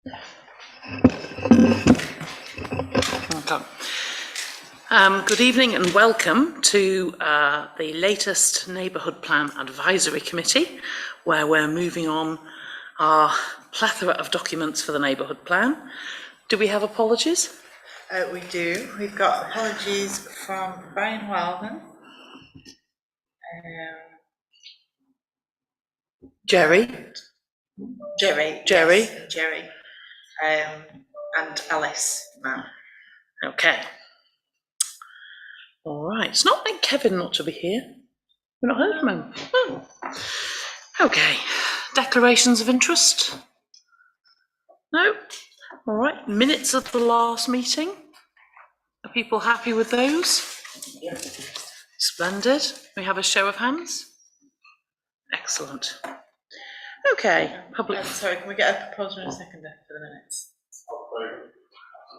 Okay. Good evening and welcome to the latest Neighbourhood Plan Advisory Committee, where we're moving on our plethora of documents for the Neighbourhood Plan. Do we have apologies? We do. We've got apologies from Brian Wildman, Jerry, and Alice. Okay. All right. It's not like Kevin not to be here. We're not heard from him. Oh. Okay. Declarations of interest? No? All right. Minutes of the last meeting? Are people happy with those? Yeah. Splendid. We have a show of hands? Excellent. Okay. Public. Sorry, can we get a proposal in a second for the minutes?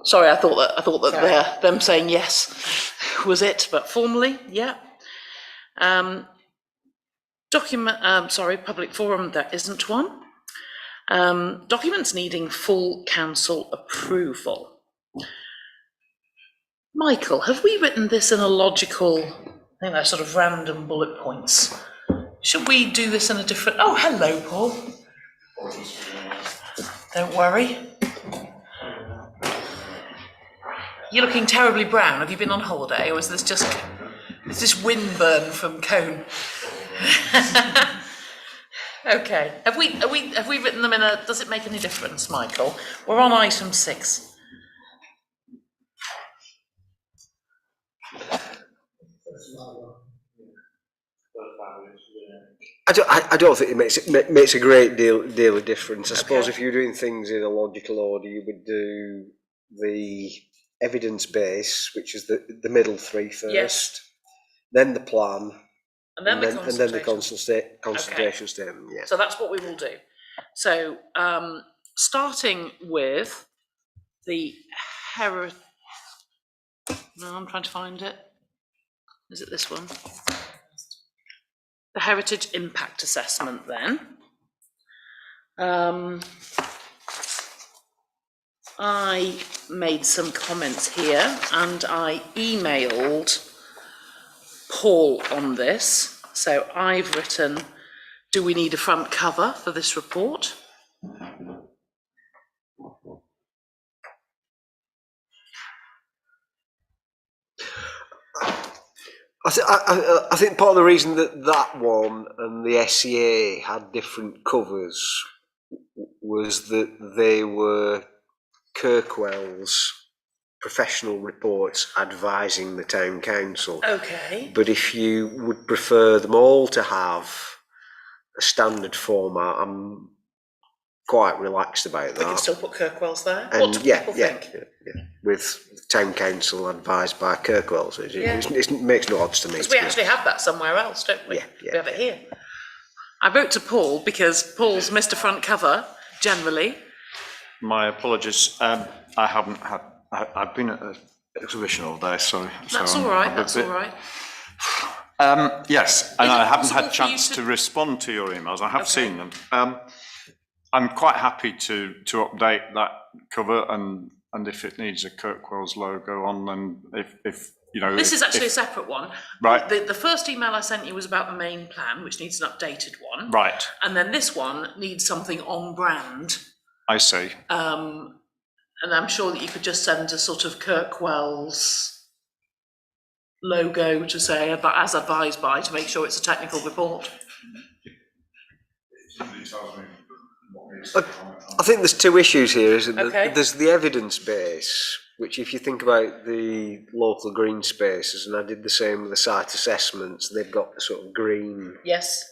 Sorry, I thought that them saying yes was it, but formally, yeah. Public forum, there isn't one. Documents needing full council approval. Michael, have we written this in a logical, I think they're sort of random bullet points. Should we do this in a different, oh, hello, Paul. Don't worry. You're looking terribly brown. Have you been on holiday, or is this windburn from Cone? Okay. Have we written them in a? Does it make any difference, Michael? We're on item 6. I don't think it makes a great deal of difference. I suppose if you're doing things in a logical order, you would do the evidence base, which is the middle 3 first, yes. Then the plan, and then the consultation statement. Yeah. So that's what we will do. So starting with the heritage. No, I'm trying to find it. Is it this one? The heritage impact assessment. Then. I made some comments here and I emailed Paul on this. So I've written, do we need a front cover for this report? I think part of the reason that one and the SCA had different covers was that they were Kirkwell's professional reports advising the town council. Okay. But if you would prefer them all to have a standard format, I'm quite relaxed about that. We can still put Kirkwell's there. And what do people think? Yeah. With town council advised by Kirkwell's, it makes no odds to me. Because we actually have that somewhere else, don't we? Yeah. We have it here. I wrote to Paul because Paul's Mr. Front Cover generally. My apologies. I've been at an exhibition all day, sorry. That's all right. That's all right. Yes, and I haven't had a chance to respond to your emails. I have seen them. I'm quite happy to update that cover, and if it needs a Kirkwell's logo on, then if you know. This is actually a separate one. Right. The first email I sent you was about the main plan, which needs an updated one. Right. And then this one needs something on brand. I see. And I'm sure that you could just send a sort of Kirkwell's logo to say as advised by, to make sure it's a technical report. I think there's 2 issues here, isn't there? Okay. There's the evidence base, which if you think about the local green spaces, and I did the same with the site assessments, they've got the sort of green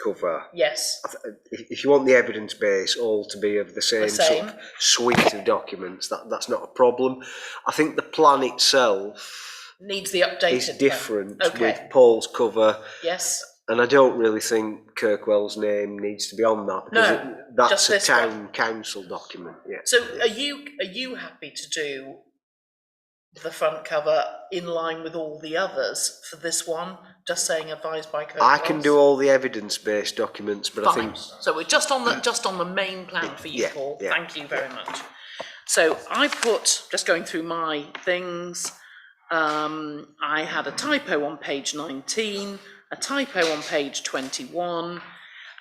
cover. Yes. If you want the evidence base all to be of the same. Sort of suite of documents, that's not a problem. I think the plan itself needs the updated. Is different with Paul's cover. Yes. And I don't really think Kirkwell's name needs to be on that, because that's a town council document. Yeah. So are you happy to do the front cover in line with all the others for this one, just saying advised by Kirkwell's? I can do all the evidence-based documents, but Fine. I think so. We're just on the main plan for you, Paul. Yeah. Thank you very much. So I put, just going through my things, I had a typo on page 19, a typo on page 21,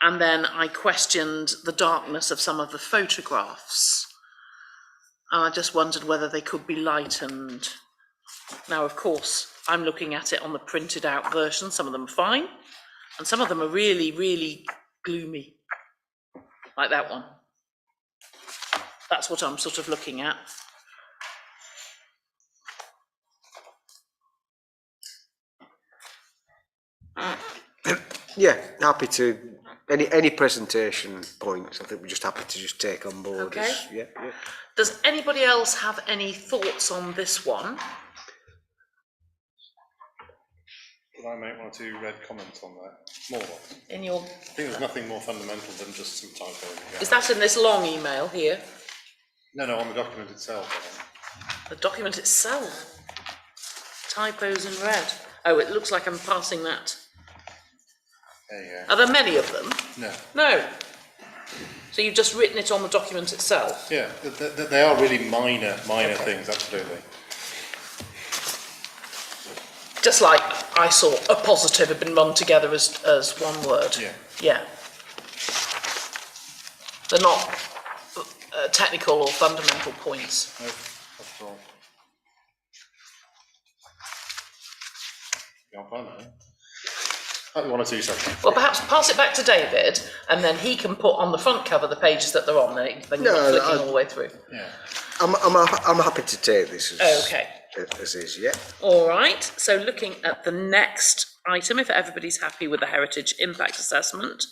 and then I questioned the darkness of some of the photographs. And I just wondered whether they could be lightened. Now, of course, I'm looking at it on the printed out version. Some of them are fine, and some of them are really, really gloomy, like that one. That's what I'm sort of looking at. Yeah, happy to, any presentation points, I think we're just happy to just take on board. Okay. Yeah. Does anybody else have any thoughts on this one? Can I make one or two red comments on that? Small ones. In your, I think there's nothing more fundamental than just some typo. is that in this long email here? No, on the document itself, I think. The document itself? Typos in red. Oh, it looks like I'm passing that. There you Are there many of them? go. No. No. So you've just written it on the document itself? Yeah, they are really minor things, absolutely. Just like I saw a positive had been run together as one word. Yeah. Yeah. They're not technical or fundamental points. No, that's all. Can't find that. Might be one or two seconds. Well, perhaps pass it back to David, and then he can put on the front cover the pages that they're on. Then you're not flicking all the way through. Yeah. I'm happy to take this as, Okay. as is, yeah. All right. So looking at the next item, if everybody's happy with the heritage impact assessment,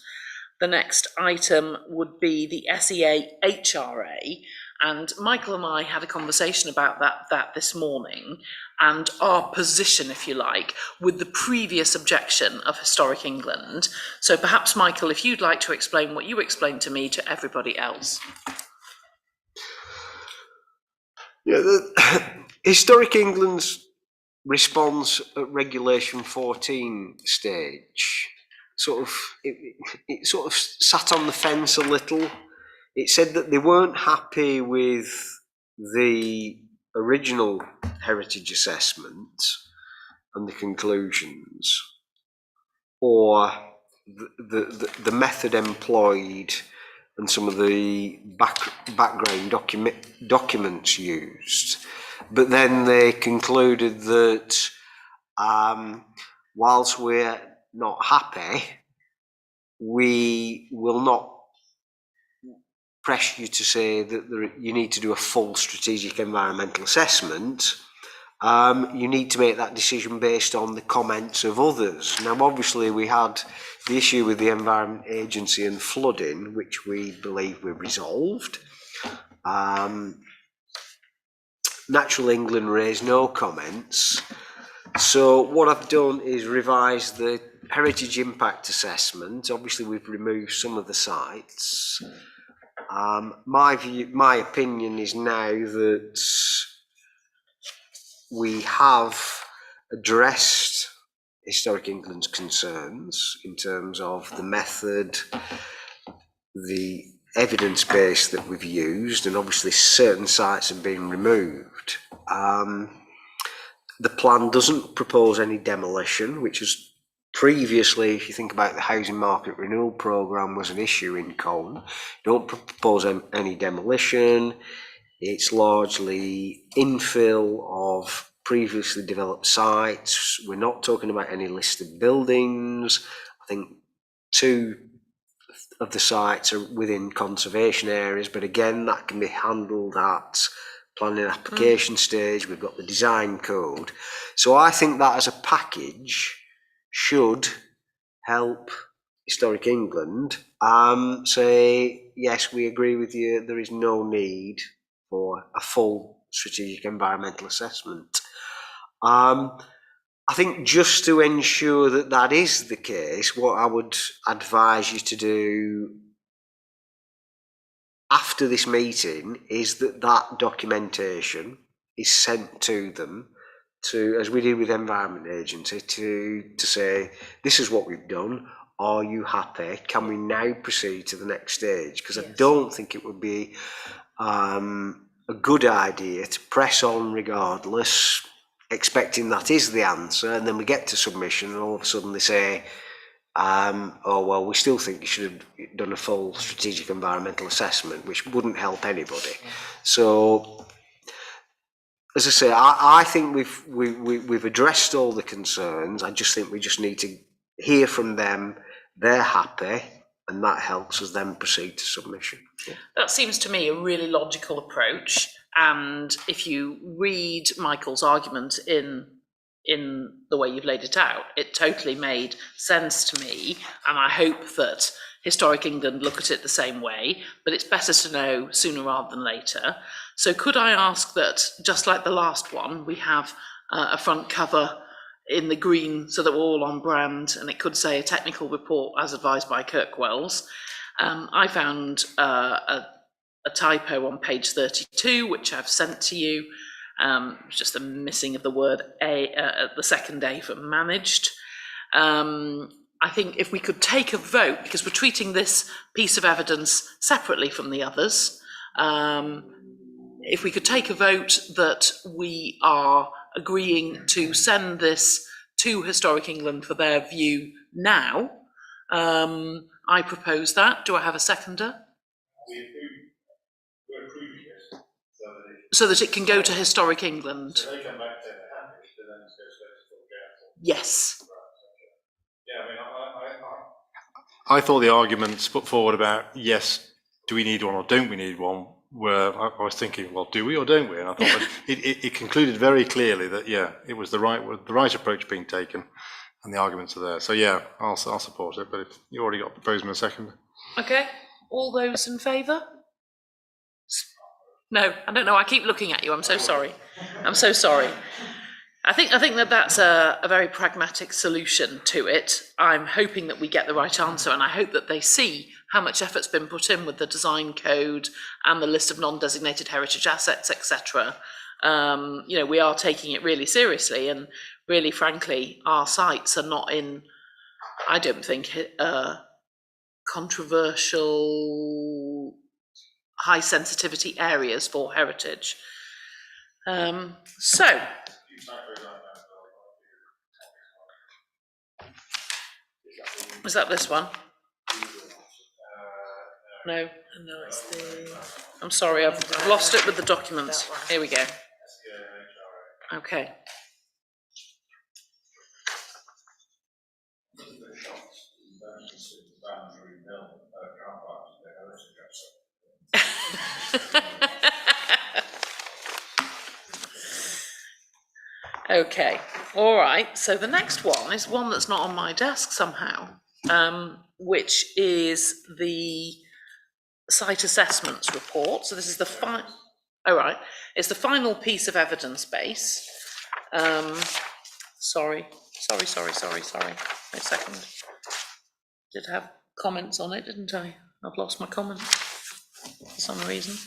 the next item would be the SEA HRA. And Michael and I had a conversation about that this morning, and our position, if you like, with the previous objection of Historic England. So perhaps, Michael, if you'd like to explain what you explained to me to everybody else. Yeah, the Historic England's response at Regulation 14 stage sort of it sort of sat on the fence a little. It said that they weren't happy with the original heritage assessment and the conclusions, or the method employed and some of the background documents used. But then they concluded that whilst we're not happy, we will not press you to say that you need to do a full strategic environmental assessment. You need to make that decision based on the comments of others. Now, obviously, we had the issue with the Environment Agency and flooding, which we believe we've resolved. Natural England raised no comments. So what I've done is revise the heritage impact assessment. Obviously, we've removed some of the sites. My opinion is now that we have addressed Historic England's concerns in terms of the method, the evidence base that we've used, and obviously certain sites have been removed. The plan doesn't propose any demolition, which is previously, if you think about the housing market renewal programme, was an issue in Colne. Don't propose any demolition. It's largely infill of previously developed sites. We're not talking about any listed buildings. I think 2 of the sites are within conservation areas, but again, that can be handled at planning application stage. We've got the design code. So I think that as a package should help Historic England say, yes, we agree with you, there is no need for a full strategic environmental assessment. I think just to ensure that that is the case, what I would advise you to do after this meeting is that documentation is sent to them, to, as we did with Environment Agency, to say, this is what we've done. Are you happy? Can we now proceed to the next stage? Because I don't think it would be a good idea to press on regardless, expecting that is the answer, and then we get to submission and all of a sudden they say, oh well, we still think you should have done a full strategic environmental assessment, which wouldn't help anybody. So, as I say, I think we've addressed all the concerns. I just think we just need to hear from them. They're happy, and that helps us then proceed to submission. Yeah. That seems to me a really logical approach. And if you read Michael's argument in the way you've laid it out, it totally made sense to me. And I hope that Historic England look at it the same way, but it's better to know sooner rather than later. So could I ask that, just like the last one, we have a front cover in the green so that we're all on brand, and it could say a technical report as advised by Kirkwells. I found a typo on page 32, which I've sent to you. Just a missing of the word A, the second A for managed. I think if we could take a vote, because we're treating this piece of evidence separately from the others, if we could take a vote that we are agreeing to send this to Historic England for their view now, I propose that. Do I have a seconder? We're approving it so that it can go to Historic England. So they come back saying they're happy, but then it's goes to the council. Yes. Yeah, I mean, I thought the arguments put forward about, yes, do we need one or don't we need one, were, I was thinking, well, do we or don't we? And I thought that it concluded very clearly that, yeah, it was the right approach being taken, and the arguments are there. So yeah, I'll support it, but if you already got proposed in a second. Okay, all those in favour? No, I don't know, I keep looking at you, I'm so sorry. I'm so sorry. I think that that's a very pragmatic solution to it. I'm hoping that we get the right answer, and I hope that they see how much effort's been put in with the design code and the list of non-designated heritage assets, etc. You know, we are taking it really seriously, and really, frankly, our sites are not in, I don't think, controversial, high sensitivity areas for heritage. So. Was that this one? No, it's the. I'm sorry, I've lost it with the documents. Here we go. Okay. Okay, all right. So the next one is one that's not on my desk somehow, which is the site assessments report. So this is the it's the final piece of evidence base. Sorry. Wait a second. Did have comments on it, didn't I? I've lost my comment for some reason.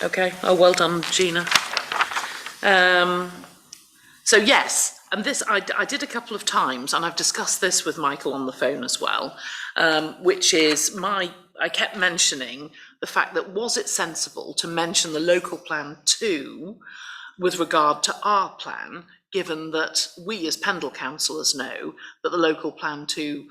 Okay, oh, well done, Gina. So yes, and this I did a couple of times, and I've discussed this with Michael on the phone as well, which is I kept mentioning the fact that was it sensible to mention the local plan too with regard to our plan, given that we as Pendle councillors know that the local plan too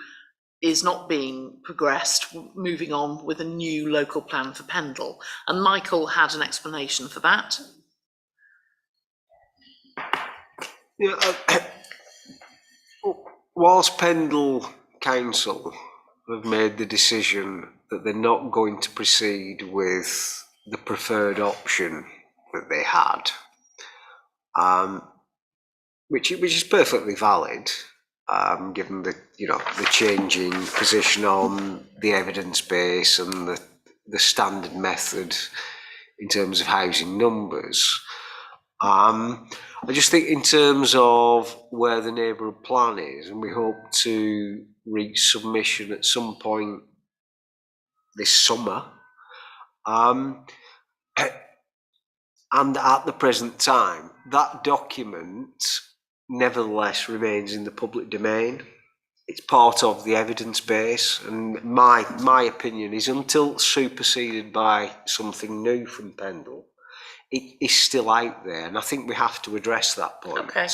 is not being progressed, moving on with a new local plan for Pendle. And Michael had an explanation for that. Yeah, whilst Pendle Council have made the decision that they're not going to proceed with the preferred option that they had, which is perfectly valid, given the the changing position on the evidence base and the standard method in terms of housing numbers. I just think in terms of where the neighbourhood plan is, and we hope to reach submission at some point this summer, and at the present time, that document nevertheless remains in the public domain. it's part of the evidence base, and my opinion is until superseded by something new from Pendle, it is still out there, and I think we have to address that point. Okay.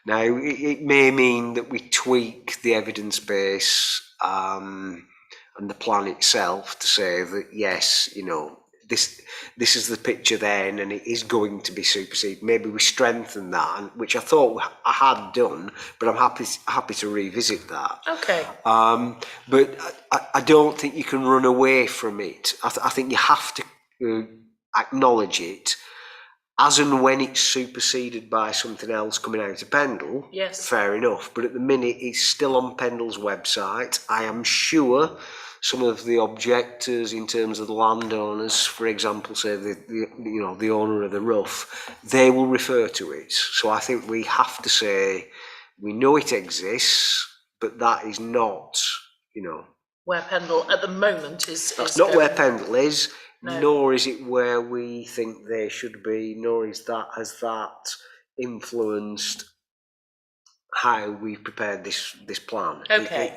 Now, it may mean that we tweak the evidence base and the plan itself to say that yes, you know, this is the picture then, and it is going to be superseded. Maybe we strengthen that, which I thought I had done, but I'm happy to revisit that. Okay. But I don't think you can run away from it. I think you have to acknowledge it as and when it's superseded by something else coming out of Pendle. Yes. Fair enough. But at the minute, it's still on Pendle's website. I am sure some of the objectors in terms of the landowners, for example, say the owner of the Rough, they will refer to it. So I think we have to say we know it exists, but that is not, you know, Where Pendle at the moment is that's not where going. Pendle is, No. nor is it where we think they should be, nor has that influenced how we prepared this plan. Okay.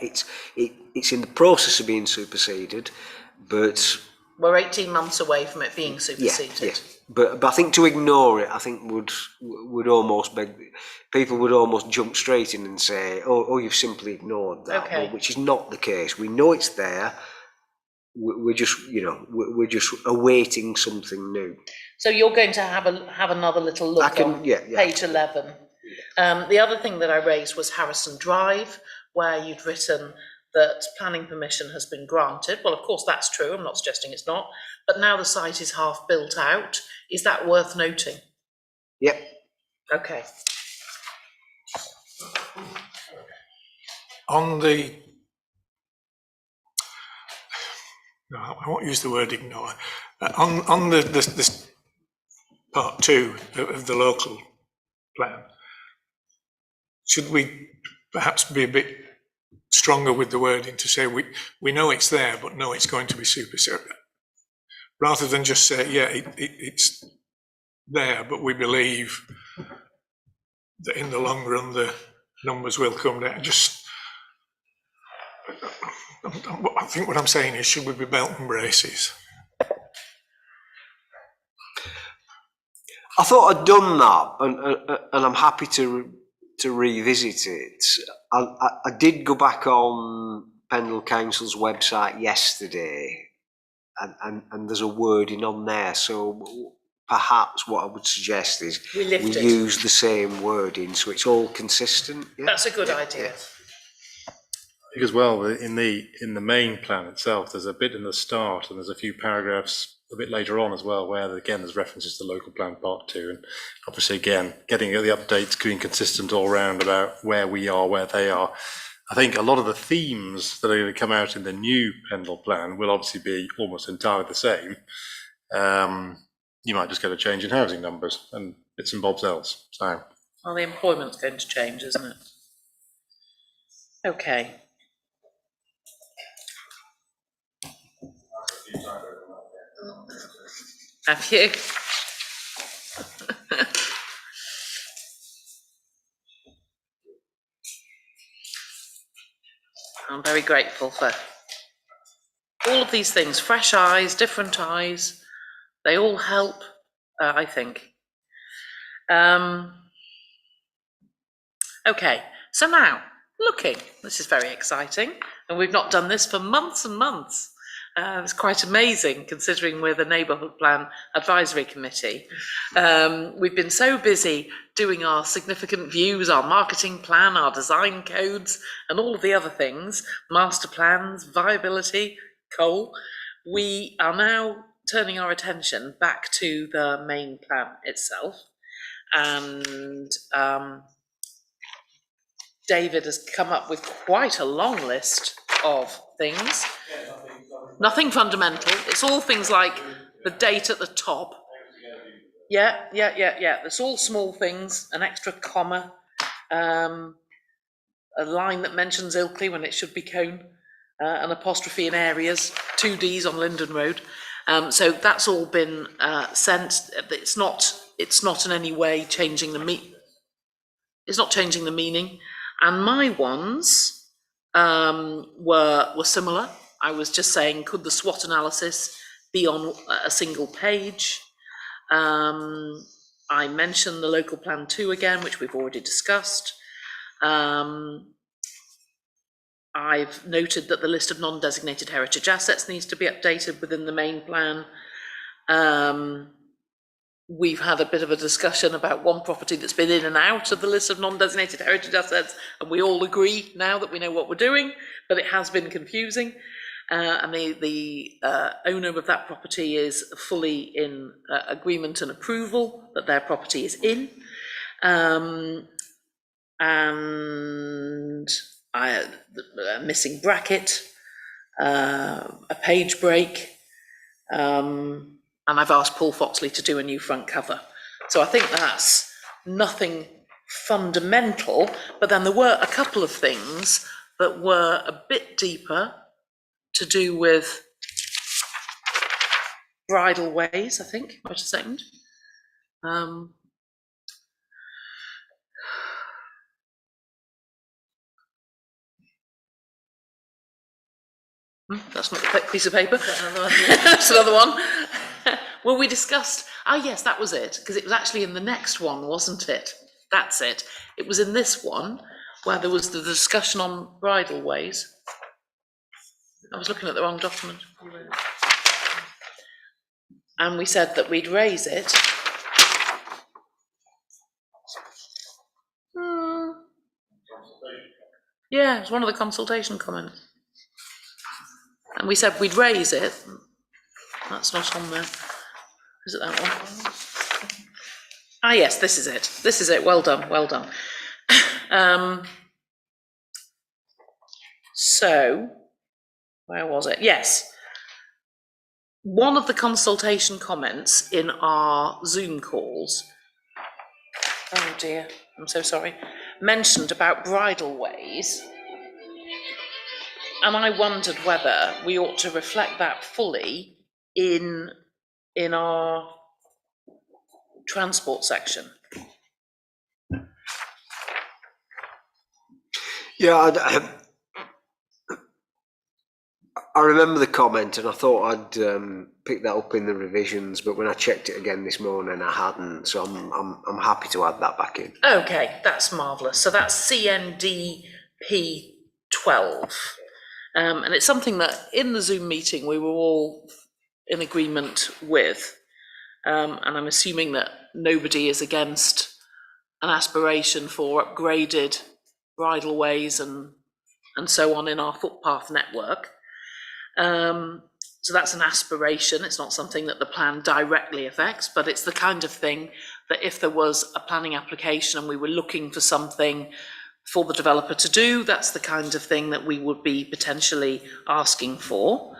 It's in the process of being superseded, but We're 18 months away from it being yeah, superseded. But I think to ignore it, I think would almost beg people would almost jump straight in and say, oh, you've simply ignored that, Okay. which is not the case. We know it's there. We're just, you know, we're just awaiting something new. So you're going to have another little look on page 11. The other thing that I raised was Harrison Drive, where you'd written that planning permission has been granted. Well, of course, that's true. I'm not suggesting it's not. But now the site is half built out. Is that worth noting? Yep. Okay. On the, no, I won't use the word ignore. On this part 2 of the local plan, should we perhaps be a bit stronger with the wording to say we know it's there, but no, it's going to be superseded, rather than just say, yeah, it's there, but we believe that in the long run the numbers will come down. I think what I'm saying is, should we be belt and braces? I thought I'd done that, and I'm happy to revisit it. I did go back on Pendle Council's website yesterday, and there's a wording on there. So perhaps what I would suggest is We lift it. use the same wording, so it's all consistent. Yeah? That's a good idea. Yeah. Because, well, in the main plan itself, there's a bit in the start and there's a few paragraphs a bit later on as well, where again there's references to local plan part 2, and obviously again getting the updates being consistent all round about where we are, where they are. I think a lot of the themes that are going to come out in the new Pendle plan will obviously be almost entirely the same. You might just get a change in housing numbers and bits and bobs else. So, Well, the employment's going to change, isn't it? Okay. Have you? I'm very grateful for all of these things. Fresh eyes, different eyes. They all help, I think. Okay, so now, looking. This is very exciting. And we've not done this for months and months. It's quite amazing considering we're the Neighbourhood Plan Advisory Committee. We've been so busy doing our significant views, our marketing plan, our design codes, and all of the other things, master plans, viability, coal. We are now turning our attention back to the main plan itself. And David has come up with quite a long list of things. Nothing fundamental. It's all things like the date at the top. Yeah. It's all small things, an extra comma, a line that mentions Ilkley when it should be Cone, an apostrophe in areas, 2 Ds on Linden Road. So that's all been sent. It's not in any way changing the it's not changing the meaning. And my ones were similar. I was just saying, could the SWOT analysis be on a single page? I mentioned the local plan 2 again, which we've already discussed. I've noted that the list of non-designated heritage assets needs to be updated within the main plan. We've had a bit of a discussion about one property that's been in and out of the list of non-designated heritage assets, and we all agree now that we know what we're doing, but it has been confusing. And the owner of that property is fully in agreement and approval that their property is in. And a missing bracket, a page break, and I've asked Paul Foxley to do a new front cover. So I think that's nothing fundamental, but then there were a couple of things that were a bit deeper to do with bridal ways, I think. Wait a second. That's not the piece of paper. That's another one. Well, we discussed, yes, that was it, because it was actually in the next one, wasn't it? That's it. It was in this one where there was the discussion on bridal ways. I was looking at the wrong document. And we said that we'd raise it. Yeah, it was one of the consultation comments. And we said we'd raise it. That's not on there. Is it that one? Yes, this is it. This is it. Well done, well done. So, where was it? Yes. One of the consultation comments in our Zoom calls, oh dear, I'm so sorry, mentioned about bridal ways. And I wondered whether we ought to reflect that fully in our transport section. Yeah, I remember the comment, and I thought I'd pick that up in the revisions, but when I checked it again this morning, I hadn't. So I'm happy to add that back in. Okay, that's marvellous. So that's CNDP 12. And it's something that in the Zoom meeting we were all in agreement with. And I'm assuming that nobody is against an aspiration for upgraded bridle ways and so on in our footpath network. So that's an aspiration. It's not something that the plan directly affects, but it's the kind of thing that if there was a planning application and we were looking for something for the developer to do, that's the kind of thing that we would be potentially asking for.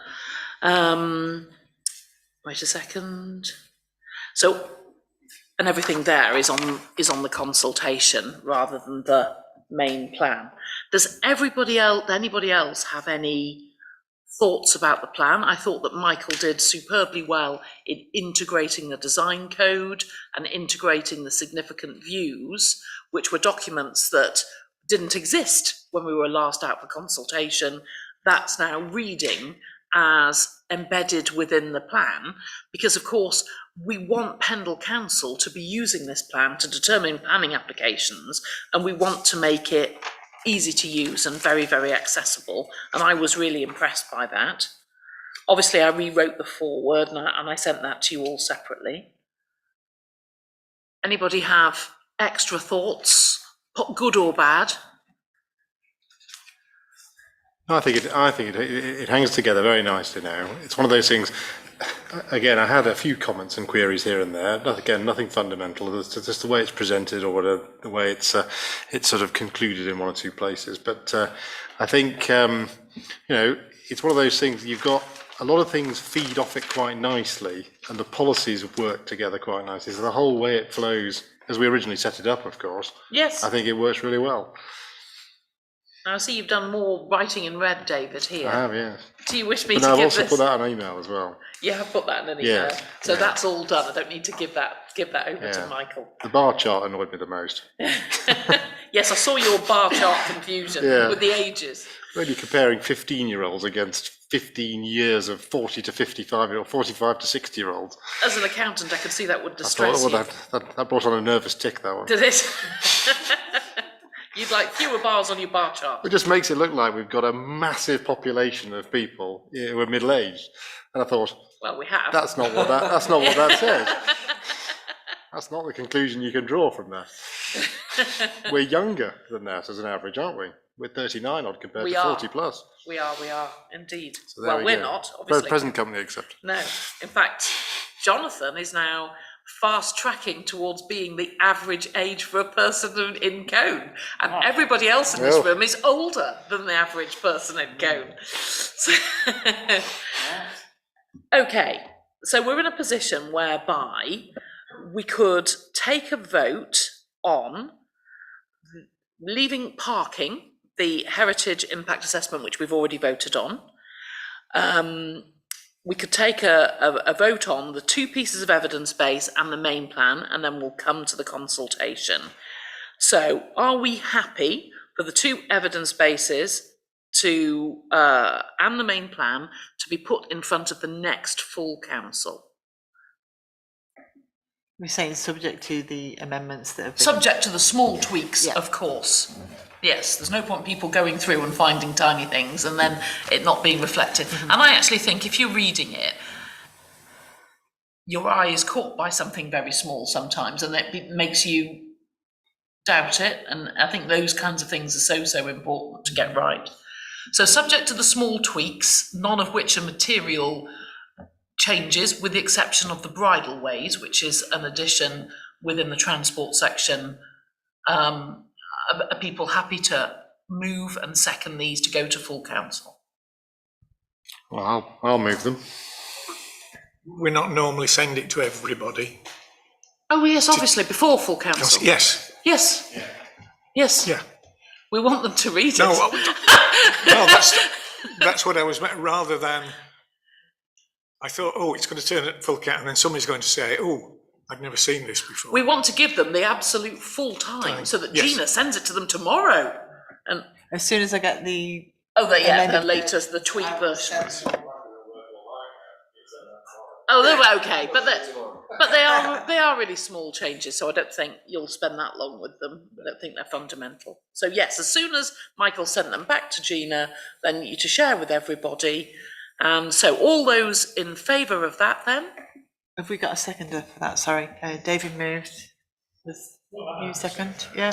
Wait a second. So, and everything there is on the consultation rather than the main plan. Does anybody else have any thoughts about the plan? I thought that Michael did superbly well in integrating the design code and integrating the significant views, which were documents that didn't exist when we were last out for consultation. That's now reading as embedded within the plan, because of course we want Pendle Council to be using this plan to determine planning applications, and we want to make it easy to use and very, very accessible, and I was really impressed by that. Obviously I rewrote the foreword and I sent that to you all separately. Anybody have extra thoughts, good or bad? I think it hangs together very nicely now. It's one of those things. Again, I had a few comments and queries here and there. Again, nothing fundamental. It's just the way it's presented or whatever, the way it's sort of concluded in one or two places. But I think it's one of those things. You've got a lot of things feed off it quite nicely, and the policies work together quite nicely. So the whole way it flows, as we originally set it up, of course. Yes. I think it works really well. I see you've done more writing in red, David, here. I have, yes. Do you wish me But to I've give also this? put that on email as well. You have put that in an email. Yes, So yeah. that's all done. I don't need to give that over to Michael. The bar chart annoyed me the most. Yes, I saw your bar chart confusion Yeah. with the ages. Really comparing 15-year-olds against 15 years of 40 to 55 or 45 to 60-year-olds. As an accountant, I could see that would I distress thought, you. well, that brought on a nervous tick, that one. Did it? You'd like fewer bars on your bar chart. It just makes it look like we've got a massive population of people who are middle-aged. And I thought, Well, we have. that's not what that says. That's not the conclusion you can draw from that. We're younger than that as an average, aren't we? We're 39 odd compared We to are. 40 plus. We are, indeed. So there Well, we we're go. not, obviously. Present company except. No. In fact, Jonathan is now fast tracking towards being the average age for a person in Cone. And everybody else in this Oh. room is older than the average person in Cone. So okay, so we're in a position whereby we could take a vote on leaving parking, the heritage impact assessment, which we've already voted on. We could take a vote on the two pieces of evidence base and the main plan, and then we'll come to the consultation. So are we happy for the two evidence bases to and the main plan to be put in front of the next full council? We're saying subject to the amendments that have been. Subject to the small tweaks, Yeah. of course. Yes, there's no point people going through and finding tiny things and then it not being reflected. And I actually think if you're reading it, your eye is caught by something very small sometimes and it makes you doubt it. And I think those kinds of things are so important to get right. So subject to the small tweaks, none of which are material changes, with the exception of the bridleways, which is an addition within the transport section. Are people happy to move and second these to go to full council? Well, I'll move them. We not normally send it to everybody. Oh yes, obviously before full council. Yes, Yes. Yes. yeah. We want them to read it. No, no, that's what I was meant, rather than, I thought, oh, it's going to turn at full count, and then somebody's going to say, oh, I've never seen this before. We want to give them the absolute full time so that Yes. Gina sends it to them tomorrow. And As soon as I get the, the amended- latest, the tweet versions. Oh, they're okay, but they are really small changes, so I don't think you'll spend that long with them. I don't think they're fundamental. So yes, as soon as Michael sent them back to Gina, then you to share with everybody. And so all those in favour of that then? have we got a seconder for that? Sorry, David moved. Was you second? Yeah.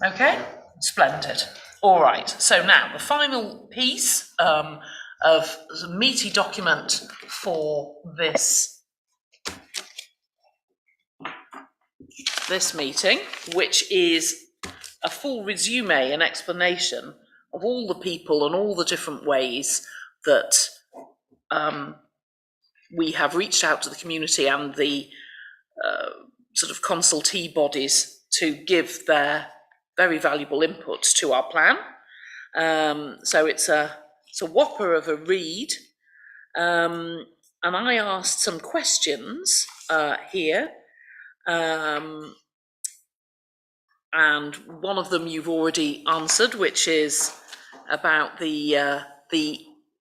Okay, splendid. All right, so now the final piece of a meaty document for this meeting, which is a full resume and explanation of all the people and all the different ways that we have reached out to the community and the sort of consultee bodies to give their very valuable input to our plan. So it's a whopper of a read. And I asked some questions here. And one of them you've already answered, which is about the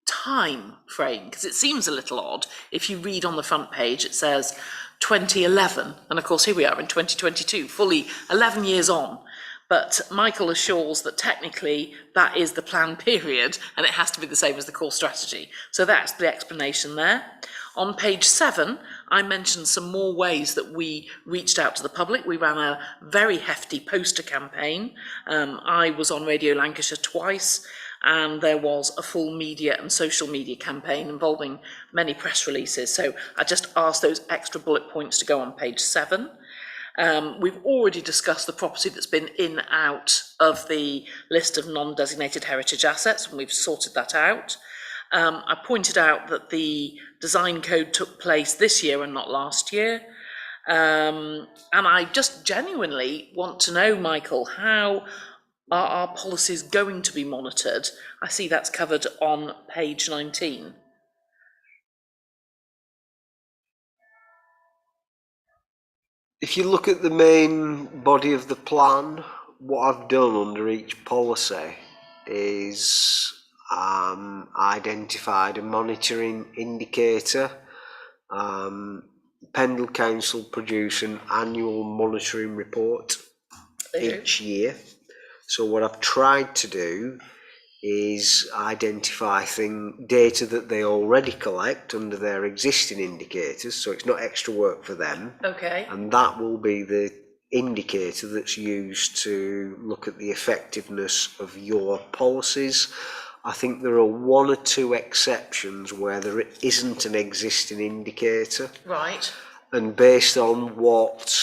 time frame, because it seems a little odd. If you read on the front page, it says 2011, and of course here we are in 2022, fully 11 years on. But Michael assures that technically that is the plan period and it has to be the same as the core strategy. So that's the explanation there. On page 7, I mentioned some more ways that we reached out to the public. We ran a very hefty poster campaign. I was on Radio Lancashire twice, and there was a full media and social media campaign involving many press releases. So I just asked those extra bullet points to go on page 7. We've already discussed the property that's been in out of the list of non-designated heritage assets, and we've sorted that out. I pointed out that the design code took place this year and not last year. And I just genuinely want to know, Michael, how are our policies going to be monitored? I see that's covered on page 19. If you look at the main body of the plan, what I've done under each policy is identified a monitoring indicator. Pendle Council produce an annual monitoring report each year. So what I've tried to do is identify data that they already collect under their existing indicators, so it's not extra work for them. Okay. And that will be the indicator that's used to look at the effectiveness of your policies. I think there are one or two exceptions where there isn't an existing indicator. Right. And based on what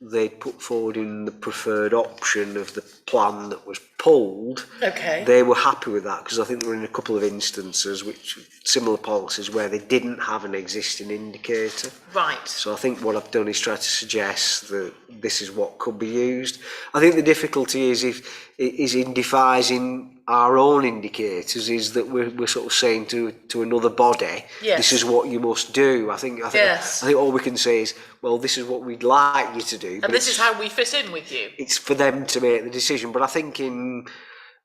they put forward in the preferred option of the plan that was pulled, Okay. they were happy with that, because I think there were in a couple of instances, which similar policies, where they didn't have an existing indicator. Right. So I think what I've done is try to suggest that this is what could be used. I think the difficulty is in devising our own indicators, is that we're sort of saying to another body, Yes. this is what you must do. I think Yes. all we can say is, well, this is what we'd like you to do. And this is how we fit in with you. It's for them to make the decision. But I think in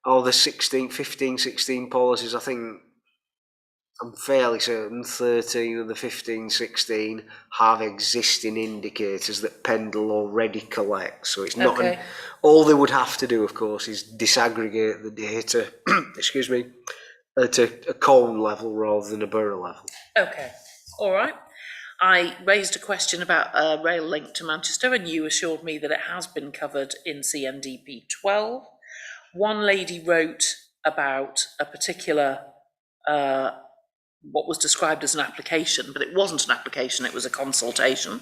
the 15, 16 policies, I think I'm fairly certain 13 of the 15, 16 have existing indicators that Pendle already collects. So it's not Okay. all they would have to do, of course, is disaggregate the data, excuse me, at a cone level rather than a borough level. Okay. All right. I raised a question about a rail link to Manchester, and you assured me that it has been covered in CNDP 12. One lady wrote about a particular, what was described as an application, but it wasn't an application, it was a consultation.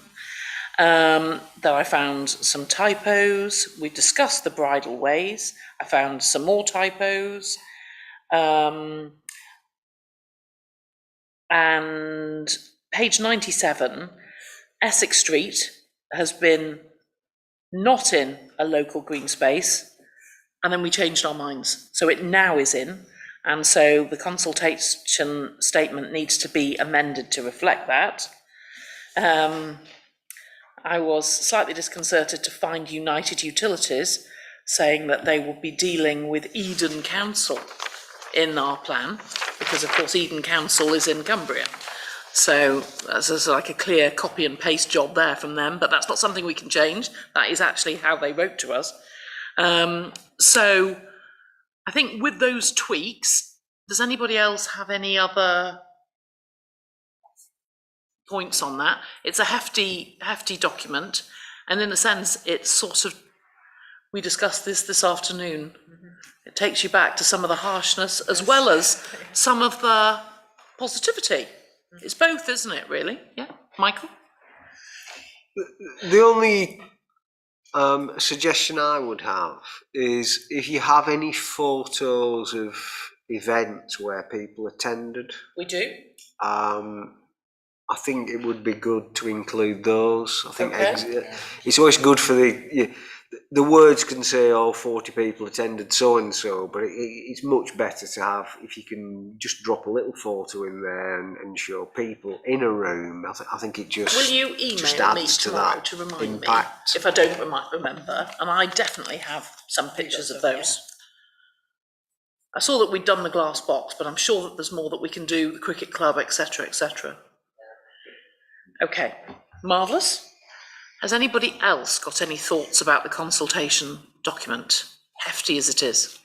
That I found some typos. We discussed the bridle ways. I found some more typos. And page 97, Essex Street has been not in a local green space, and then we changed our minds. So it now is in, and so the consultation statement needs to be amended to reflect that. I was slightly disconcerted to find United Utilities saying that they will be dealing with Eden Council in our plan, because of course Eden Council is in Cumbria. So that's like a clear copy and paste job there from them, but that's not something we can change. That is actually how they wrote to us. So I think with those tweaks, does anybody else have any other points on that? It's a hefty document, and in a sense, it's sort of, we discussed this afternoon. It takes you back to some of the harshness as well as some of the positivity. It's both, isn't it, really? Yeah, Michael? The only suggestion I would have is, if you have any photos of events where people attended, We do. I think it would be good to include those. I think Okay. it's always good for the words can say, 40 people attended so and so, but it's much better to have, if you can just drop a little photo in there and show people in a room. I think it just Will you just email me adds to tomorrow that to remind impact. me if I don't remember? And I definitely have some pictures of those. I saw that we'd done the glass box, but I'm sure that there's more that we can do, the cricket club, etc., etc. Okay, marvellous. Has anybody else got any thoughts about the consultation document, hefty as it is?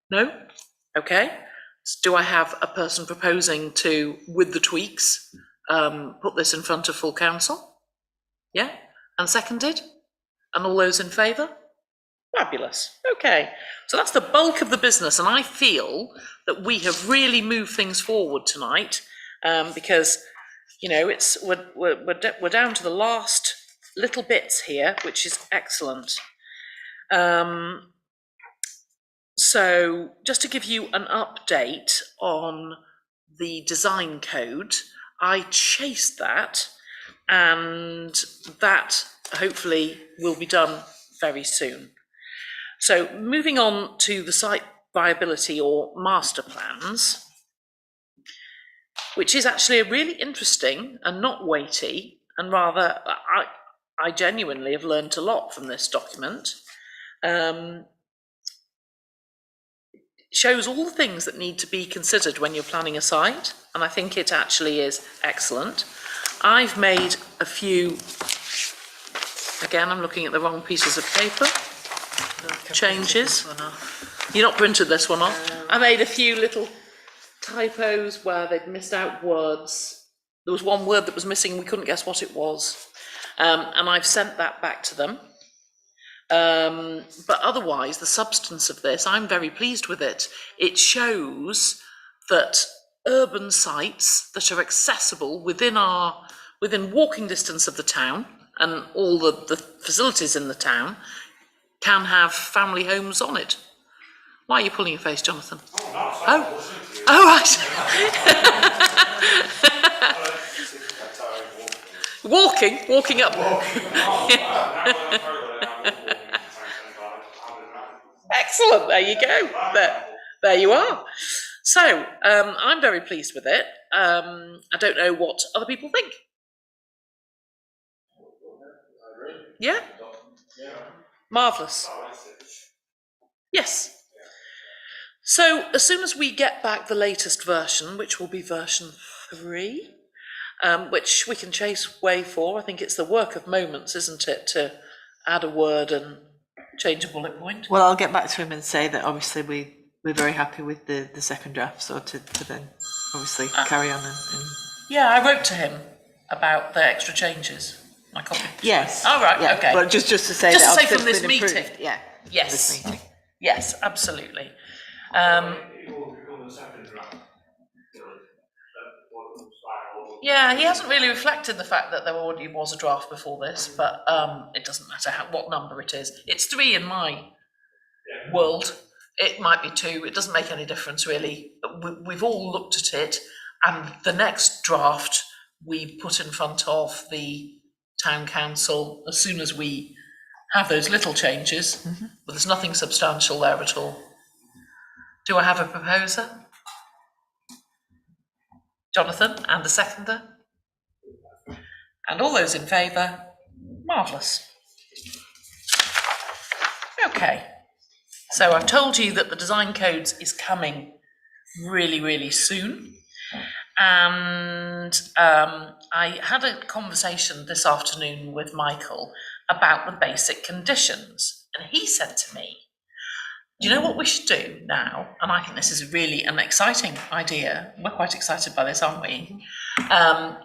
No? Okay. Do I have a person proposing to, with the tweaks, put this in front of full council? Yeah? And seconded? And all those in favour? Fabulous. Okay. So that's the bulk of the business, and I feel that we have really moved things forward tonight, because, you know, we're down to the last little bits here, which is excellent. So just to give you an update on the design code, I chased that, and that hopefully will be done very soon. So moving on to the site viability or master plans, which is actually a really interesting and not weighty, and rather, I genuinely have learned a lot from this document. shows all the things that need to be considered when you're planning a site, and I think it actually is excellent. I've made a few, again, I'm looking at the wrong pieces of paper, changes. You're not printed this one off. I made a few little typos where they'd missed out words. There was one word that was missing, we couldn't guess what it was. And I've sent that back to them. But otherwise, the substance of this, I'm very pleased with it. It shows that urban sites that are accessible within walking distance of the town and all the facilities in the town can have family homes on it. Why are you pulling your face, Jonathan? Oh, right. Walking up. Excellent, there you go. There you are. So, I'm very pleased with it. I don't know what other people think. Yeah? Marvellous. Yes. So, as soon as we get back the latest version, which will be version 3, which we can chase way for, I think it's the work of moments, isn't it, to add a word and change a bullet point? Well, I'll get back to him and say that obviously we're very happy with the second draft, so to then obviously carry on and Yeah, I wrote to him about the extra changes. My copy. yes. Oh, right, yeah, okay. But just to say Just that to say obviously from this it's been improved. meeting. Yeah. Yes. This meeting. Yes, absolutely. Yeah, he hasn't really reflected the fact that there already was a draft before this, but it doesn't matter what number it is. It's 3 in my world. It might be 2. It doesn't make any difference really. We've all looked at it, and the next draft we put in front of the town council as soon as we have those little changes, but there's nothing substantial there at all. Do I have a proposer? Jonathan, and a seconder? And all those in favour? Marvellous. Okay, so I've told you that the design codes is coming really, really soon. And I had a conversation this afternoon with Michael about the basic conditions. And he said to me, do you know what we should do now? And I think this is really an exciting idea. We're quite excited by this, aren't we?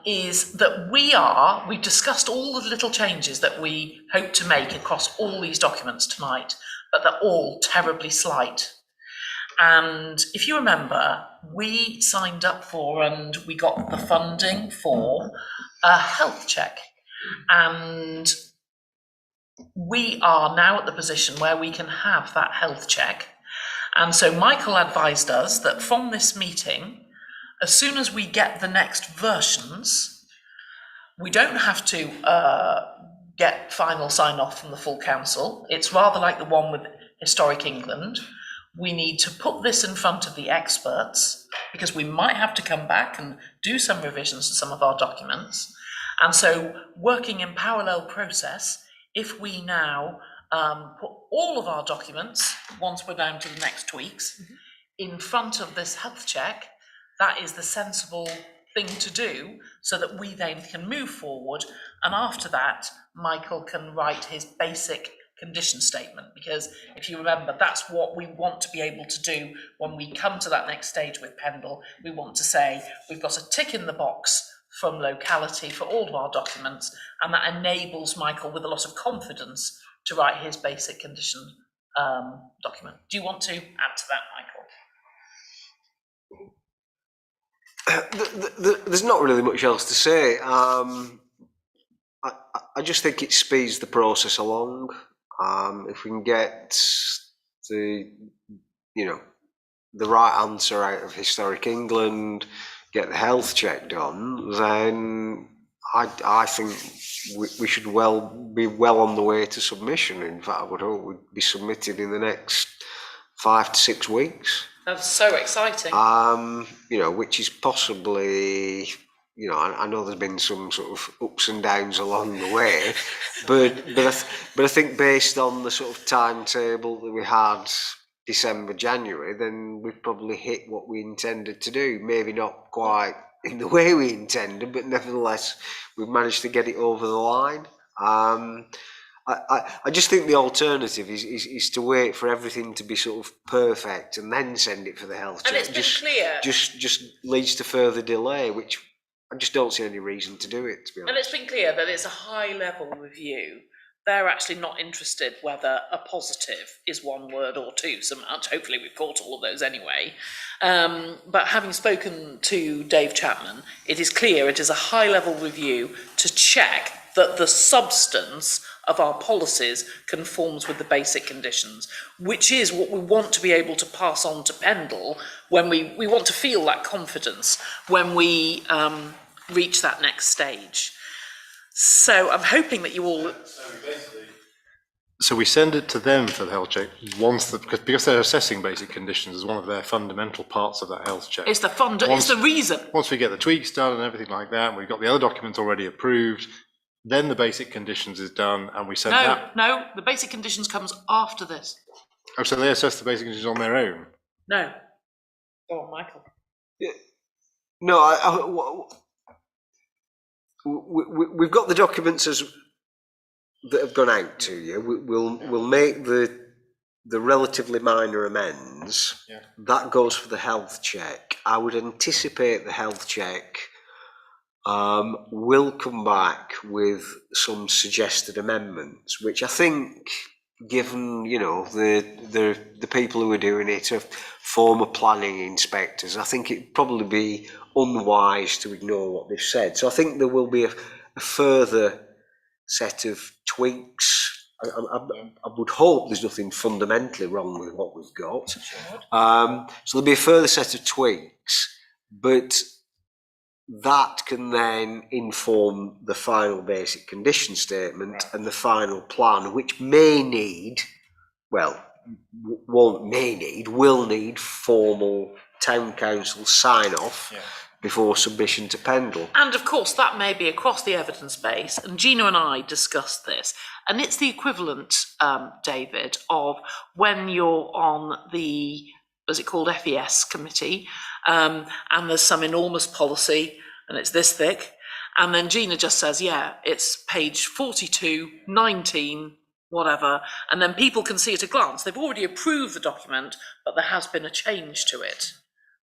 Is that we've discussed all the little changes that we hope to make across all these documents tonight, but they're all terribly slight. And if you remember, we signed up for and we got the funding for a health check. And we are now at the position where we can have that health check. And so Michael advised us that from this meeting, as soon as we get the next versions, we don't have to get final sign-off from the full council. It's rather like the one with Historic England. We need to put this in front of the experts because we might have to come back and do some revisions to some of our documents. And so working in parallel process, if we now put all of our documents, once we're down to the next tweaks, in front of this health check, that is the sensible thing to do so that we then can move forward. And after that, Michael can write his basic condition statement, because if you remember, that's what we want to be able to do when we come to that next stage with Pendle. We want to say we've got a tick in the box from locality for all of our documents, and that enables Michael with a lot of confidence to write his basic condition document. Do you want to add to that, Michael? There's not really much else to say. I just think it speeds the process along. If we can get the right answer out of Historic England, get the health check done, then I think we should be well on the way to submission. In fact, I would hope we'd be submitted in the next 5 to 6 weeks. That's so exciting. Which is possibly, I know there's been some sort of ups and downs along the way, but I think based on the sort of timetable that we had December, January, then we've probably hit what we intended to do. Maybe not quite in the way we intended, but nevertheless, we've managed to get it over the line. I just think the alternative is to wait for everything to be sort of perfect and then send it for the health check. And it's been clear. Just leads to further delay, which I just don't see any reason to do it, to be honest. And it's been clear that it's a high-level review. They're actually not interested whether a positive is one word or two so much. Hopefully we've caught all of those anyway. But having spoken to Dave Chapman, it is clear it is a high-level review to check that the substance of our policies conforms with the basic conditions, which is what we want to be able to pass on to Pendle when we want to feel that confidence when we reach that next stage. So I'm hoping that you all... So we send it to them for the health check because they're assessing basic conditions as one of their fundamental parts of that health check. It's the reason. Once we get the tweaks done and everything like that, and we've got the other documents already approved, then the basic conditions is done and we send that. No, the basic conditions comes after this. Oh, so they assess the basic conditions on their own? No. Go on, Michael. No, we've got the documents that have gone out to you. We'll make the relatively minor amends. Yeah. That goes for the health check. I would anticipate the health check will come back with some suggested amendments, which I think, given the people who are doing it are former planning inspectors, I think it'd probably be unwise to ignore what they've said. So I think there will be a further set of tweaks. I would hope there's nothing fundamentally wrong with what we've got. So there'll be a further set of tweaks, but that can then inform the final basic condition statement and the final plan, which will need formal town council sign off before submission to Pendle. And of course, that may be across the evidence base, and Gina and I discussed this, and it's the equivalent, David, of when you're on the, was it called FES committee, and there's some enormous policy, and it's this thick, and then Gina just says, yeah, it's page 42, 19, whatever, and then people can see at a glance. They've already approved the document, but there has been a change to it.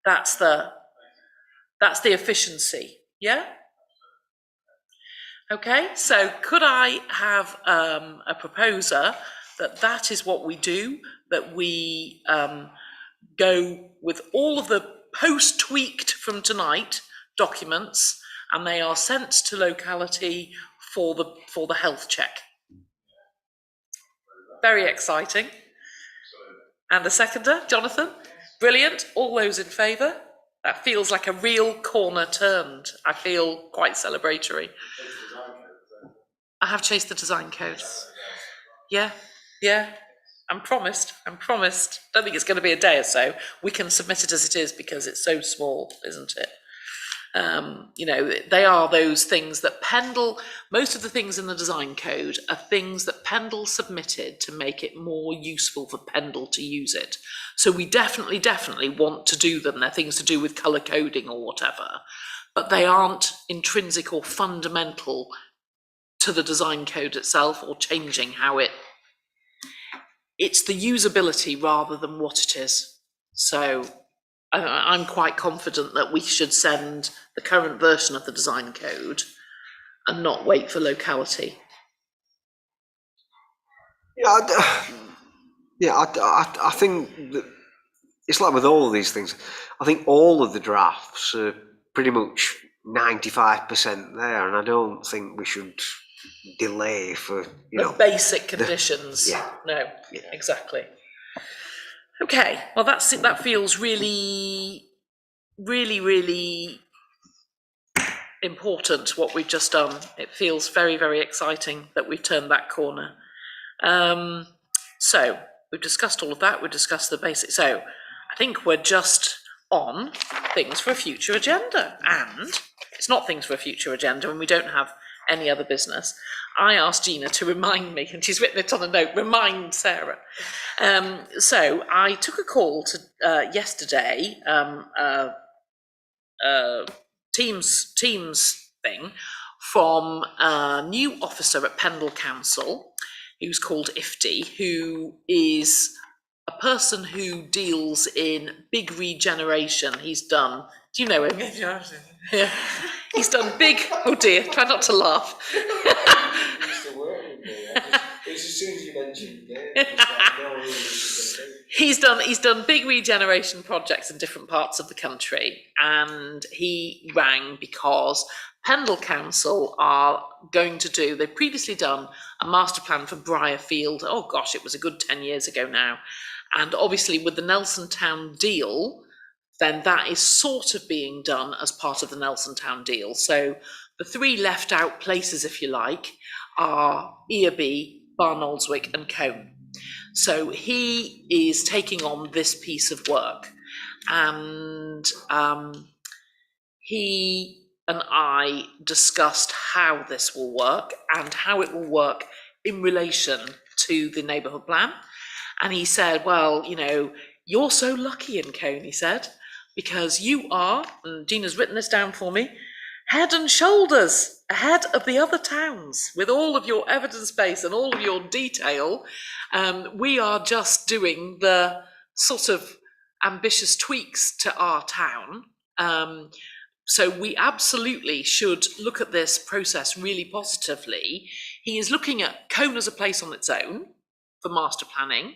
That's the efficiency, yeah? Okay, so could I have a proposer that is what we do, that we go with all of the post-tweaked from tonight documents, and they are sent to locality for the health check. Very exciting. And the seconder, Jonathan? Brilliant. All those in favour? That feels like a real corner turned. I feel quite celebratory. I have chased the design code. Yeah. I'm promised. Don't think it's going to be a day or so. We can submit it as it is because it's so small, isn't it? They are those things that Pendle, most of the things in the design code are things that Pendle submitted to make it more useful for Pendle to use it. So we definitely want to do them. They're things to do with colour coding or whatever, but they aren't intrinsic or fundamental to the design code itself or changing how it's the usability rather than what it is. So I'm quite confident that we should send the current version of the design code and not wait for locality. I think that it's like with all of these things. I think all of the drafts are pretty much 95% there, and I don't think we should delay for the basic conditions. Exactly. Okay, well that feels really important what we've just done. It feels very, very exciting that we've turned that corner. So we've discussed all of that, we've discussed the basics. So I think we're just on things for a future agenda, and it's not things for a future agenda when we don't have any other business, I asked Gina to remind me, and she's written it on a note, remind Sarah. So I took a call to yesterday, Teams thing, from a new officer at Pendle Council, who's called Ifty, who is a person who deals in big regeneration. He's done, do you know him? Yeah. He's done big, oh dear, try not to laugh. As soon as you mentioned He's done big regeneration projects in different parts of the country, and he rang because Pendle Council are going to do, they've previously done a master plan for Briarfield. Oh gosh, it was a good 10 years ago now. And obviously with the Nelson Town deal, then that is sort of being done as part of the Nelson Town deal. So the three left out places, if you like, are Earby, Barnoldswick and Colne. So he is taking on this piece of work, and he and I discussed how this will work and how it will work in relation to the neighbourhood plan. And he said, well, you know, you're so lucky in Colne, he said, because you are, and Gina's written this down for me, head and shoulders ahead of the other towns with all of your evidence base and all of your detail. We are just doing the sort of ambitious tweaks to our town. So we absolutely should look at this process really positively. He is looking at Colne as a place on its own for master planning.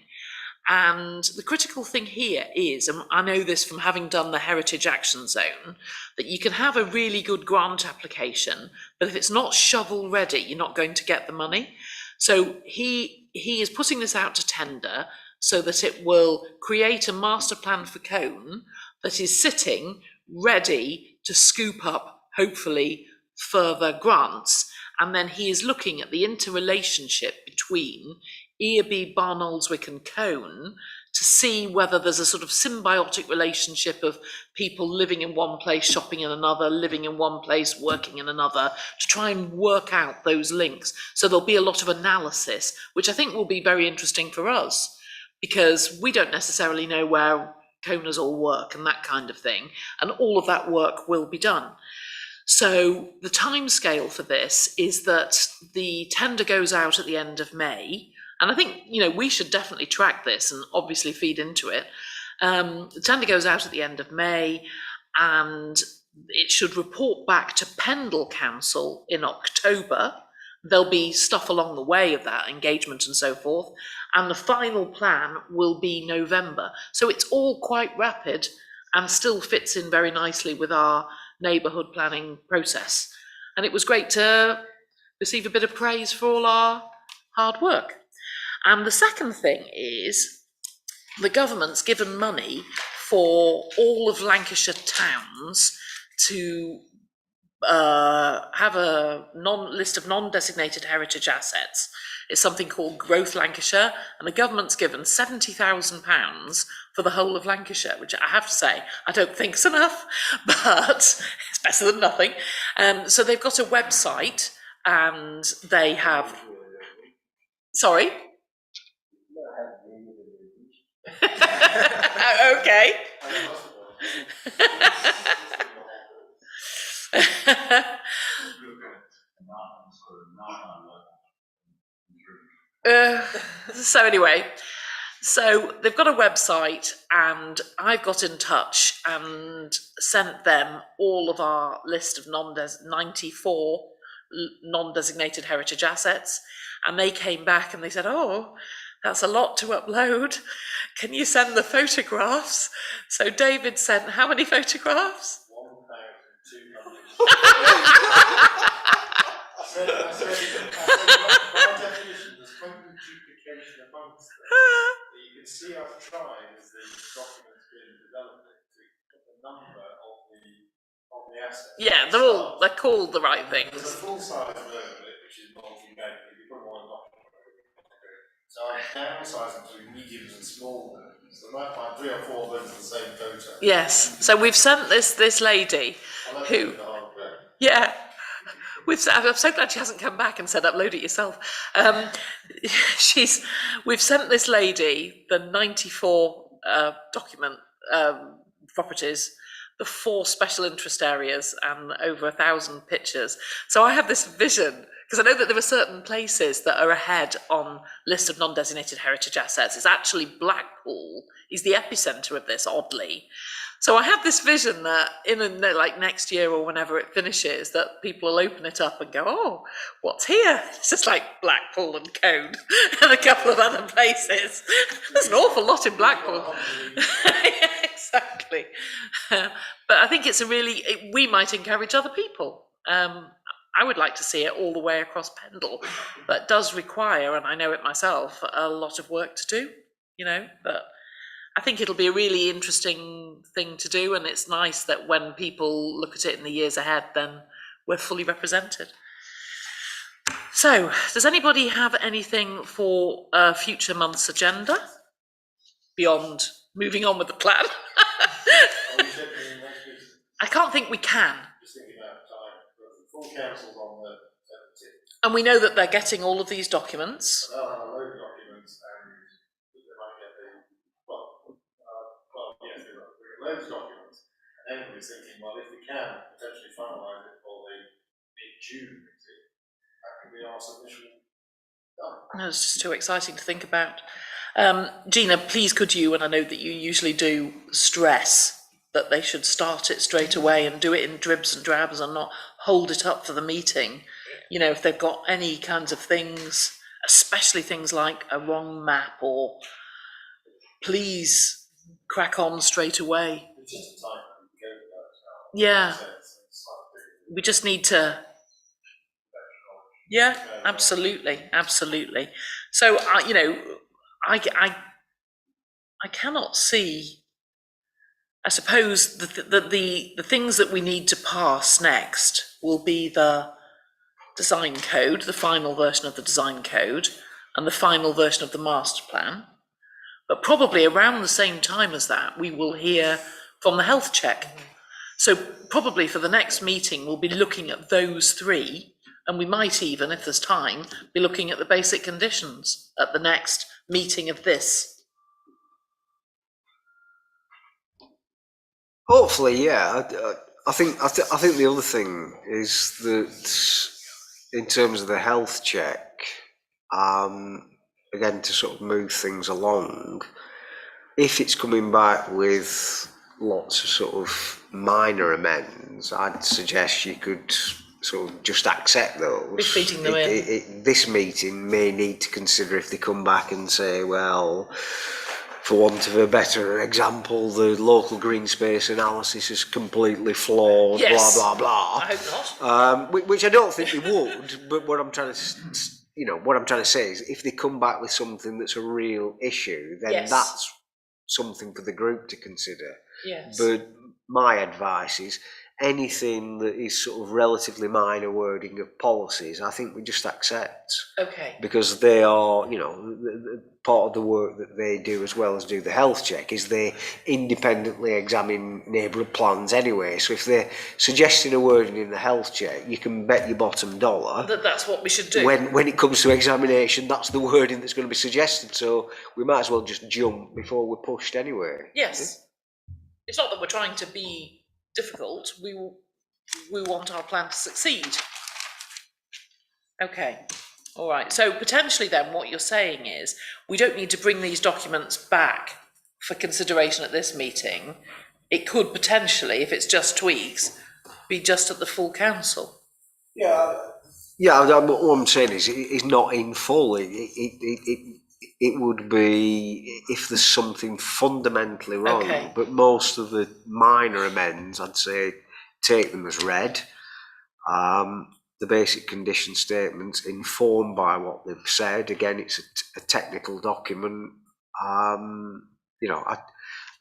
And the critical thing here is, and I know this from having done the Heritage Action Zone, that you can have a really good grant application, but if it's not shovel ready, you're not going to get the money. So he is putting this out to tender so that it will create a master plan for Colne that is sitting ready to scoop up, hopefully, further grants. And then he is looking at the interrelationship between Earby, Barnoldswick and Colne to see whether there's a sort of symbiotic relationship of people living in one place, shopping in another, living in one place, working in another, to try and work out those links. So there'll be a lot of analysis, which I think will be very interesting for us, because we don't necessarily know where Colne's all work and that kind of thing, and all of that work will be done. So the timescale for this is that the tender goes out at the end of May. And I think, you know, we should definitely track this and obviously feed into it. The tender goes out at the end of May, and it should report back to Pendle Council in October. There'll be stuff along the way of that, engagement and so forth. And the final plan will be November. So it's all quite rapid and still fits in very nicely with our neighbourhood planning process. And it was great to receive a bit of praise for all our hard work. And the second thing is the government's given money for all of Lancashire towns to have a list of non-designated heritage assets. It's something called Growth Lancashire, and the government's given £70,000 for the whole of Lancashire, which I have to say, I don't think is enough, but it's better than nothing. So they've got a website, and they have... Sorry? Okay. So anyway, so they've got a website, and I've got in touch and sent them all of our list of 94 non-designated heritage assets, and they came back and they said, oh, that's a lot to upload. Can you send the photographs? So David sent how many photographs? 1,200. You can see I've tried as the document's been developed to put the number of the assets. Yeah, they're called the right things. There's a full-size version of it, which is multi-meg. If you put more document, so I've downsized them to mediums and small versions. So I might find 3 or 4 versions of the same photo. Yes. So we've sent this lady who, yeah, I'm so glad she hasn't come back and said upload it yourself. We've sent this lady the 94 document properties, the 4 special interest areas, and over 1,000 pictures. So I have this vision, because I know that there are certain places that are ahead on list of non-designated heritage assets. It's actually Blackpool is the epicentre of this, oddly. So I have this vision that like next year or whenever it finishes, that people will open it up and go, oh, what's here? It's just like Blackpool and Cone and a couple of other places. There's an awful lot in Blackpool. Yeah, exactly. But I think we might encourage other people. I would like to see it all the way across Pendle, but it does require, and I know it myself, a lot of work to do, but I think it'll be a really interesting thing to do, and it's nice that when people look at it in the years ahead, then we're fully represented. So, does anybody have anything for a future month's agenda beyond moving on with the plan? I can't think we can. Just thinking about time, but the full council's on the 17th. And we know that they're getting all of these documents. They'll have a load of documents, and they might get yes, they've got loads of documents. And everybody's thinking, well, if we can potentially finalise it for the mid-June meeting, that could be our submission done. No, it's just too exciting to think about. Gina, please could you, and I know that you usually do, stress that they should start it straight away and do it in dribs and drabs and not hold it up for the meeting. If they've got any kinds of things, especially things like a wrong map, or please crack on straight away. It's just time to go with that. Yeah. We just need to. Yeah, absolutely. So, I cannot see. I suppose the things that we need to pass next will be the design code, the final version of the design code, and the final version of the master plan. But probably around the same time as that, we will hear from the health check. So probably for the next meeting, we'll be looking at those 3, and we might even, if there's time, be looking at the basic conditions at the next meeting of this. Hopefully, yeah. I think the other thing is that in terms of the health check, again, to sort of move things along, if it's coming back with lots of sort of minor amends, I'd suggest you could sort of just accept those. Be feeding them in. This meeting may need to consider if they come back and say, well, for want of a better example, the local green space analysis is completely flawed, yes. blah, blah, blah. I hope not. Which I don't think they would, but what I'm trying to say is if they come back with something that's a real issue, then yes. That's something for the group to consider. Yes. But my advice is anything that is sort of relatively minor wording of policies, I think we just accept. Okay. Because they are, part of the work that they do as well as do the health check is they independently examine neighbourhood plans anyway. So if they're suggesting a wording in the health check, you can bet your bottom dollar that's what we should do. When it comes to examination, that's the wording that's going to be suggested. So we might as well just jump before we're pushed anyway. Yes. It's not that we're trying to be difficult. We want our plan to succeed. Okay. All right. So potentially then what you're saying is we don't need to bring these documents back for consideration at this meeting. It could potentially, if it's just tweaks, be just at the full council. Yeah. What I'm saying is not in full. It would be if there's something fundamentally wrong. Okay. But most of the minor amends, I'd say, take them as read. The basic condition statements informed by what they've said. Again, it's a technical document.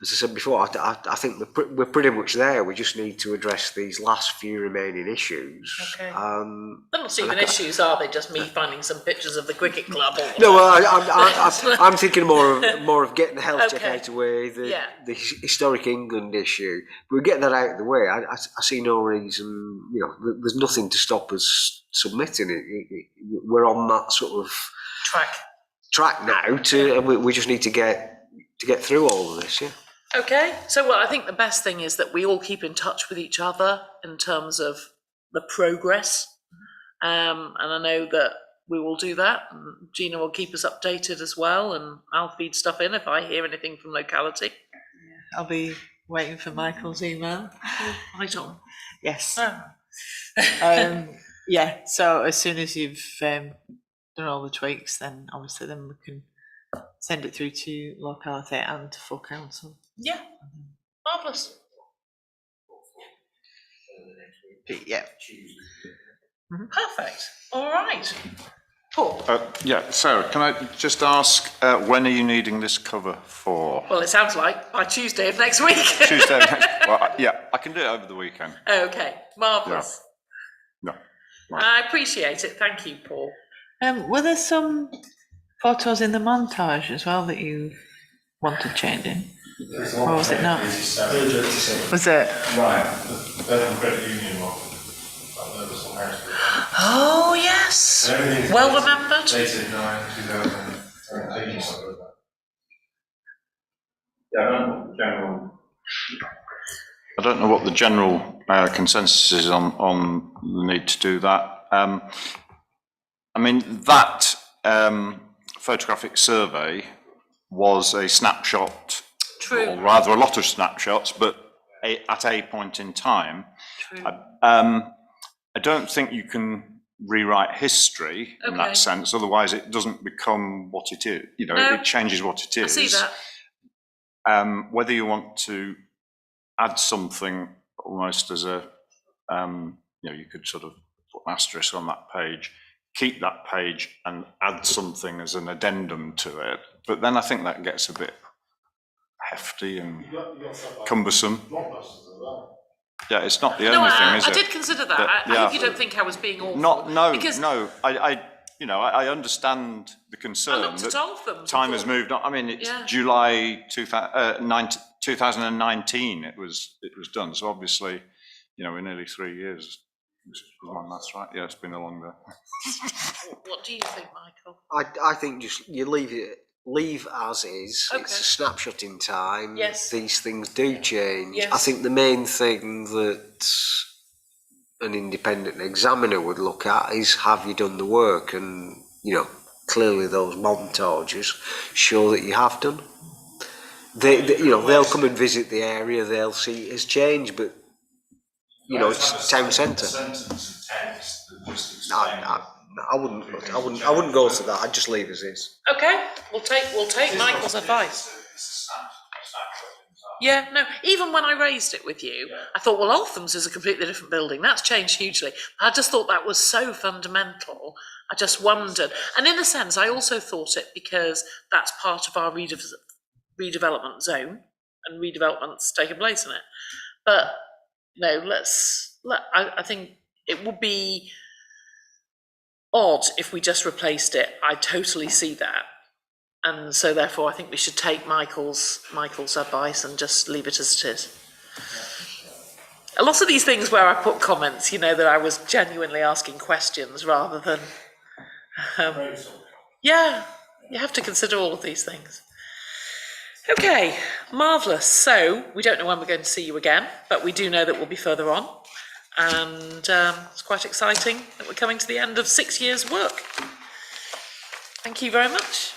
as I said before, I think we're pretty much there. We just need to address these last few remaining issues. Okay. They're not even issues, are they? Just me finding some pictures of the cricket club. Or no, I'm thinking more of getting the health check Okay. out of the way, Yeah. the historic England issue. But we get that out of the way. I see no reason. You know, there's nothing to stop us submitting it. We're on that sort of track now. And we just need to get through all of this. Yeah. Okay, so well, I think the best thing is that we all keep in touch with each other in terms of the progress. And I know that we will do that. And Gina will keep us updated as well, and I'll feed stuff in if I hear anything from locality. I'll be waiting for Michael's email. Right on. Yes. Oh. Yeah, so as soon as you've done all the tweaks, then obviously then we can send it through to locality and to full council. Yeah, marvellous. Yeah. Perfect. All right. Paul? Yeah, so can I just ask, when are you needing this cover for? Well, it sounds like by Tuesday of next week. Tuesday? Well, yeah, I can do it over the weekend. Okay, marvellous. No. I appreciate it. Thank you, Paul. Were there some photos in the montage as well that you wanted changing? Or was it not? Was it? Right, the Birmingham Credit Union one. That was on Harrisburg. Oh, yes. Well remembered. Dated 9/2017 or something like that. Yeah, I don't know what the general. I don't know what the general consensus is on the need to do that. I mean, that photographic survey was a snapshot, True. or rather a lot of snapshots, but at a point in time. True. I don't think you can rewrite history in Okay. that sense, otherwise it doesn't become what it is. You know, No, it changes what it I is. see that. Whether you want to add something almost as a, you could sort of put an asterisk on that page, keep that page and add something as an addendum to it. But then I think that gets a bit hefty and cumbersome. Yeah, it's not the only thing, is it? I did consider that. I hope you don't think I was being awful. No. I understand the concern. I looked at all of them. Time has moved on. I mean, it's July 2019 it was done. So obviously, in nearly 3 years. That's right. Yeah, it's been a longer. What do you think, Michael? I think just you leave as is. Okay. It's a snapshot in time. Yes. These things do change. Yes. I think the main thing that an independent examiner would look at is, have you done the work? And clearly those montages show that you have done. They'll come and visit the area. They'll see it has changed, but it's town centre. I wouldn't go to that. I'd just leave as is. Okay, we'll take Michael's advice. Yeah, no, even when I raised it with you, I thought, well, Altham's is a completely different building. That's changed hugely. I just thought that was so fundamental. I just wondered. And in a sense, I also thought it because that's part of our redevelopment zone and redevelopment's taken place in it. But no, I think it would be odd if we just replaced it. I totally see that. And so therefore I think we should take Michael's advice and just leave it as it is. A lot of these things where I put comments, that I was genuinely asking questions rather than yeah, you have to consider all of these things. Okay, marvellous. So we don't know when we're going to see you again, but we do know that we'll be further on. And it's quite exciting that we're coming to the end of 6 years' work. Thank you very much.